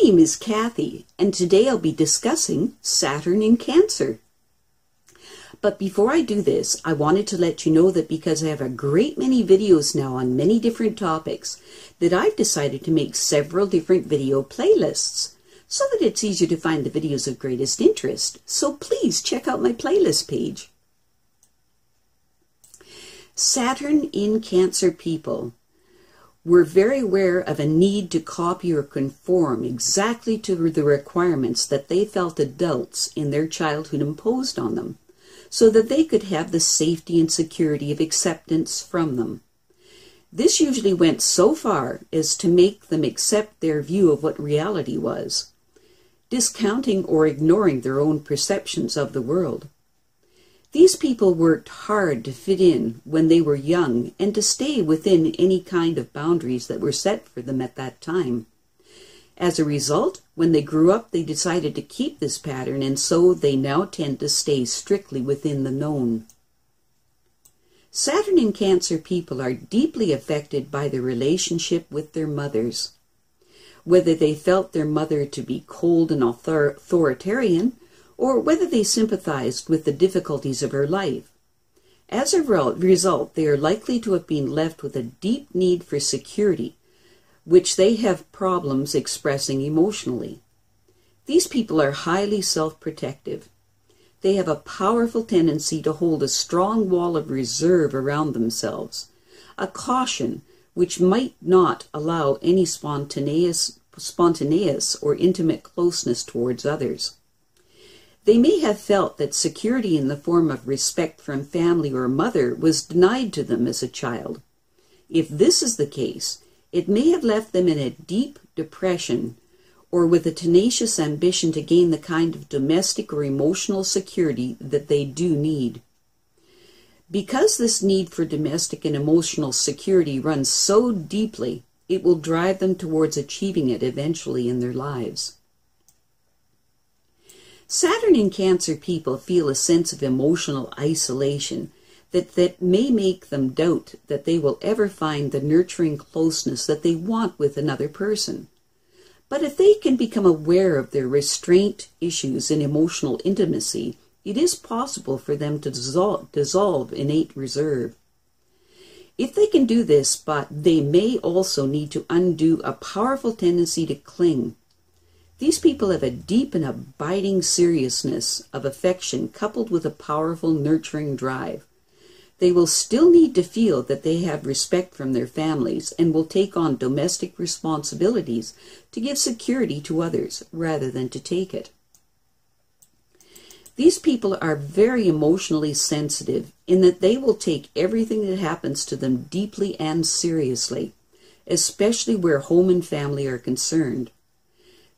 name is Kathy, and today I'll be discussing Saturn in Cancer. But before I do this, I wanted to let you know that because I have a great many videos now on many different topics, that I've decided to make several different video playlists so that it's easier to find the videos of greatest interest. So please check out my playlist page. Saturn in Cancer people were very aware of a need to copy or conform exactly to the requirements that they felt adults in their childhood imposed on them, so that they could have the safety and security of acceptance from them. This usually went so far as to make them accept their view of what reality was, discounting or ignoring their own perceptions of the world. These people worked hard to fit in when they were young and to stay within any kind of boundaries that were set for them at that time. As a result, when they grew up, they decided to keep this pattern, and so they now tend to stay strictly within the known. Saturn in Cancer people are deeply affected by their relationship with their mothers. Whether they felt their mother to be cold and authoritarian, or whether they sympathized with the difficulties of her life. As a result, they are likely to have been left with a deep need for security, which they have problems expressing emotionally. These people are highly self-protective. They have a powerful tendency to hold a strong wall of reserve around themselves, a caution which might not allow any spontaneous or intimate closeness towards others. They may have felt that security in the form of respect from family or mother was denied to them as a child. If this is the case, it may have left them in a deep depression or with a tenacious ambition to gain the kind of domestic or emotional security that they do need. Because this need for domestic and emotional security runs so deeply, it will drive them towards achieving it eventually in their lives. Saturn in Cancer people feel a sense of emotional isolation that may make them doubt that they will ever find the nurturing closeness that they want with another person. But if they can become aware of their restraint issues in emotional intimacy, it is possible for them to dissolve innate reserve. If they can do this, but they may also need to undo a powerful tendency to cling. These people have a deep and abiding seriousness of affection coupled with a powerful nurturing drive. They will still need to feel that they have respect from their families and will take on domestic responsibilities to give security to others rather than to take it. These people are very emotionally sensitive in that they will take everything that happens to them deeply and seriously, especially where home and family are concerned.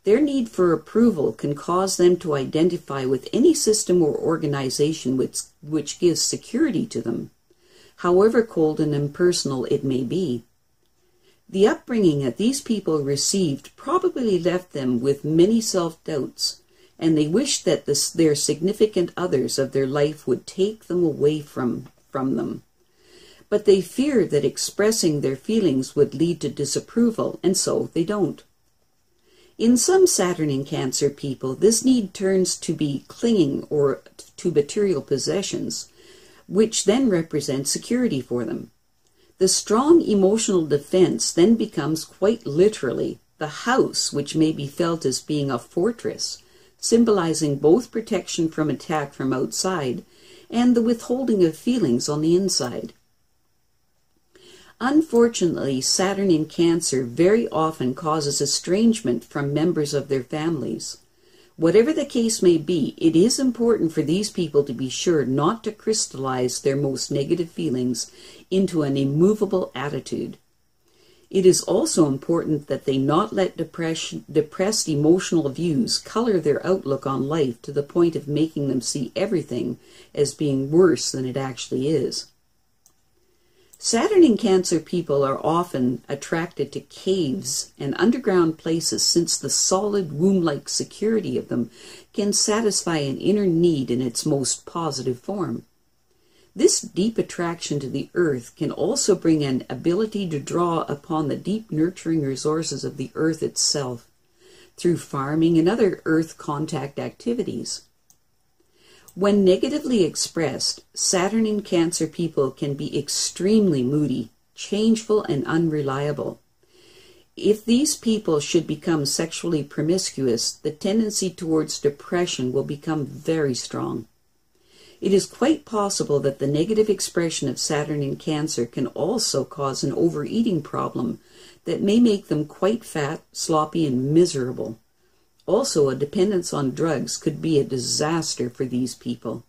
Their need for approval can cause them to identify with any system or organization which gives security to them, however cold and impersonal it may be. The upbringing that these people received probably left them with many self-doubts, and they wish that their significant others of their life would take them away from them. But they fear that expressing their feelings would lead to disapproval, and so they don't. In some Saturn in Cancer people, this need turns to be clinging or to material possessions, which then represent security for them. The strong emotional defense then becomes quite literally the house, which may be felt as being a fortress, symbolizing both protection from attack from outside and the withholding of feelings on the inside. Unfortunately, Saturn in Cancer very often causes estrangement from members of their families. Whatever the case may be, it is important for these people to be sure not to crystallize their most negative feelings into an immovable attitude. It is also important that they not let depressed emotional views color their outlook on life to the point of making them see everything as being worse than it actually is. Saturn in Cancer people are often attracted to caves and underground places since the solid womb-like security of them can satisfy an inner need in its most positive form. This deep attraction to the earth can also bring an ability to draw upon the deep nurturing resources of the earth itself, through farming and other earth contact activities. When negatively expressed, Saturn in Cancer people can be extremely moody, changeful, and unreliable. If these people should become sexually promiscuous, the tendency towards depression will become very strong. It is quite possible that the negative expression of Saturn in Cancer can also cause an overeating problem that may make them quite fat, sloppy, and miserable. Also, a dependence on drugs could be a disaster for these people.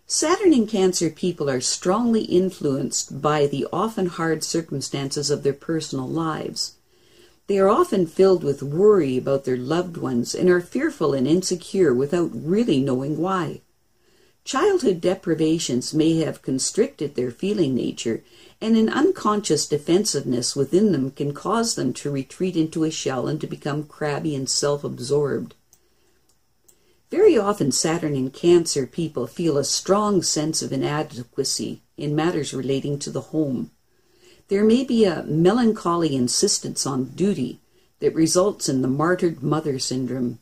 Saturn in Cancer people are strongly influenced by the often hard circumstances of their personal lives. They are often filled with worry about their loved ones and are fearful and insecure without really knowing why. Childhood deprivations may have constricted their feeling nature, and an unconscious defensiveness within them can cause them to retreat into a shell and to become crabby and self-absorbed. Very often Saturn in Cancer people feel a strong sense of inadequacy in matters relating to the home. There may be a melancholy insistence on duty that results in the martyred mother syndrome.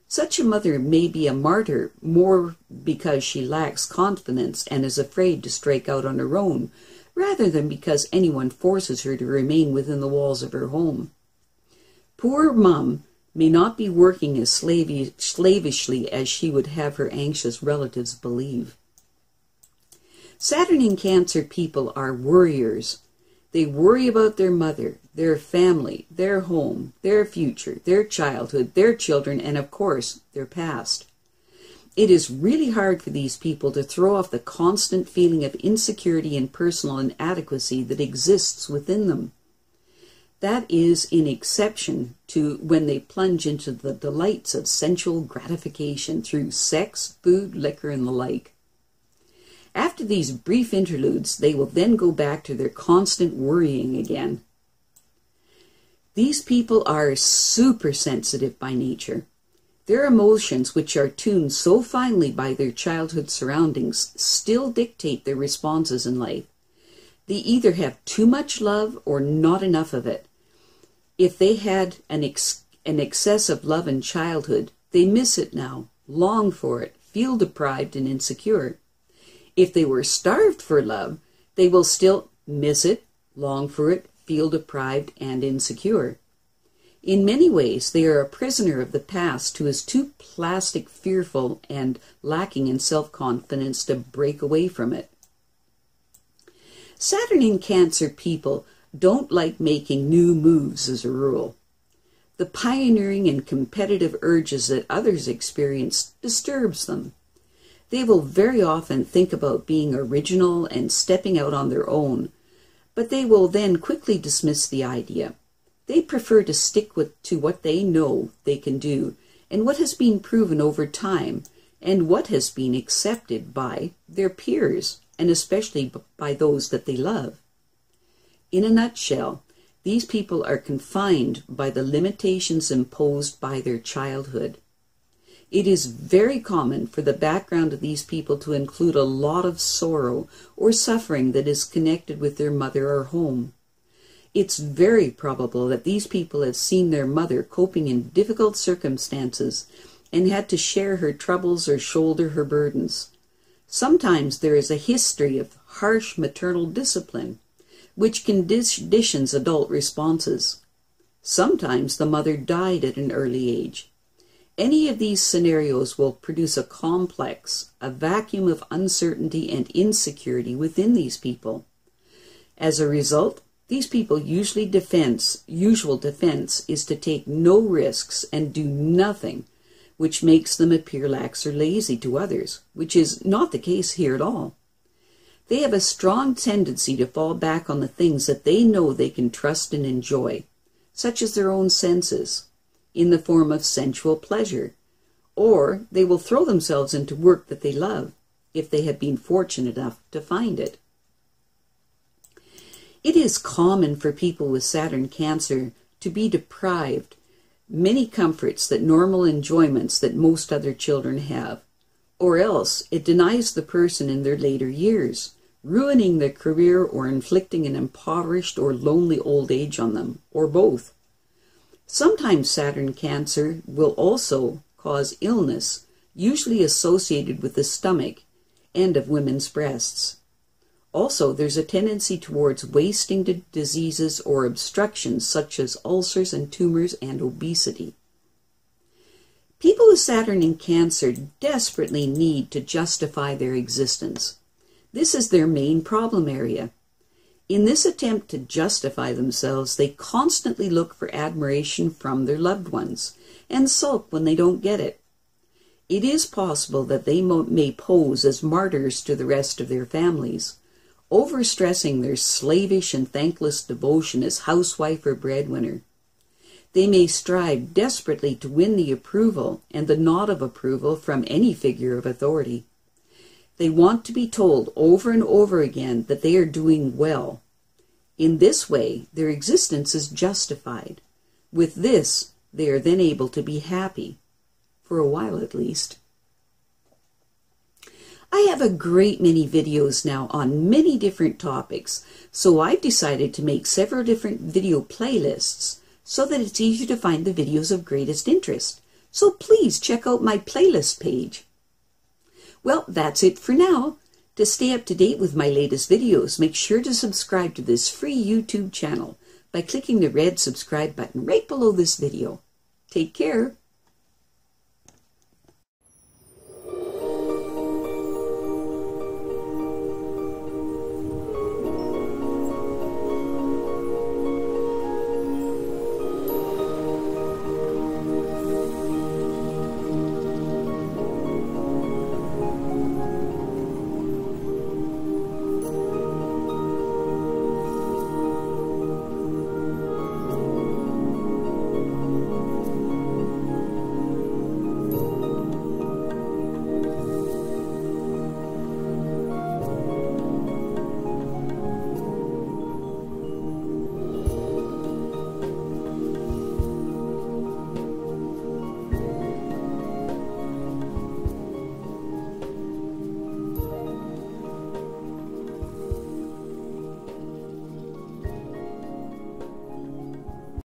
Such a mother may be a martyr more because she lacks confidence and is afraid to strike out on her own, rather than because anyone forces her to remain within the walls of her home. Poor mum may not be working as slavishly as she would have her anxious relatives believe. Saturn in Cancer people are worriers. They worry about their mother, their family, their home, their future, their childhood, their children, and of course, their past. It is really hard for these people to throw off the constant feeling of insecurity and personal inadequacy that exists within them. That is in exception to when they plunge into the delights of sensual gratification through sex, food, liquor, and the like. After these brief interludes, they will then go back to their constant worrying again. These people are super sensitive by nature. Their emotions, which are tuned so finely by their childhood surroundings, still dictate their responses in life. They either have too much love or not enough of it. If they had an excess of love in childhood, they miss it now, long for it, feel deprived and insecure. If they were starved for love, they will still miss it, long for it, feel deprived and insecure. In many ways, they are a prisoner of the past who is too plastic, fearful, and lacking in self-confidence to break away from it. Saturn in Cancer people don't like making new moves as a rule. The pioneering and competitive urges that others experience disturbs them. They will very often think about being original and stepping out on their own, but they will then quickly dismiss the idea. They prefer to stick to what they know they can do and what has been proven over time and what has been accepted by their peers and especially by those that they love. In a nutshell, these people are confined by the limitations imposed by their childhood. It is very common for the background of these people to include a lot of sorrow or suffering that is connected with their mother or home. It's very probable that these people have seen their mother coping in difficult circumstances and had to share her troubles or shoulder her burdens. Sometimes there is a history of harsh maternal discipline, which conditions adult responses. Sometimes the mother died at an early age. Any of these scenarios will produce a complex, a vacuum of uncertainty and insecurity within these people. As a result, these people's usual defense is to take no risks and do nothing, which makes them appear lax or lazy to others, which is not the case here at all. They have a strong tendency to fall back on the things that they know they can trust and enjoy, such as their own senses, in the form of sensual pleasure, or they will throw themselves into work that they love, if they have been fortunate enough to find it. It is common for people with Saturn Cancer to be deprived many comforts that normal enjoyments that most other children have, or else it denies the person in their later years, ruining their career or inflicting an impoverished or lonely old age on them, or both. Sometimes Saturn Cancer will also cause illness, usually associated with the stomach and of women's breasts. Also, there's a tendency towards wasting diseases or obstructions such as ulcers and tumors and obesity. People with Saturn in Cancer desperately need to justify their existence. This is their main problem area. In this attempt to justify themselves, they constantly look for admiration from their loved ones and sulk when they don't get it. It is possible that they may pose as martyrs to the rest of their families, overstressing their slavish and thankless devotion as housewife or breadwinner. They may strive desperately to win the approval and the nod of approval from any figure of authority. They want to be told over and over again that they are doing well. In this way, their existence is justified. With this, they are then able to be happy, for a while at least. I have a great many videos now on many different topics, so I've decided to make several different video playlists so that it's easier to find the videos of greatest interest. So please check out my playlist page. Well, that's it for now. To stay up to date with my latest videos, make sure to subscribe to this free YouTube channel by clicking the red subscribe button right below this video. Take care.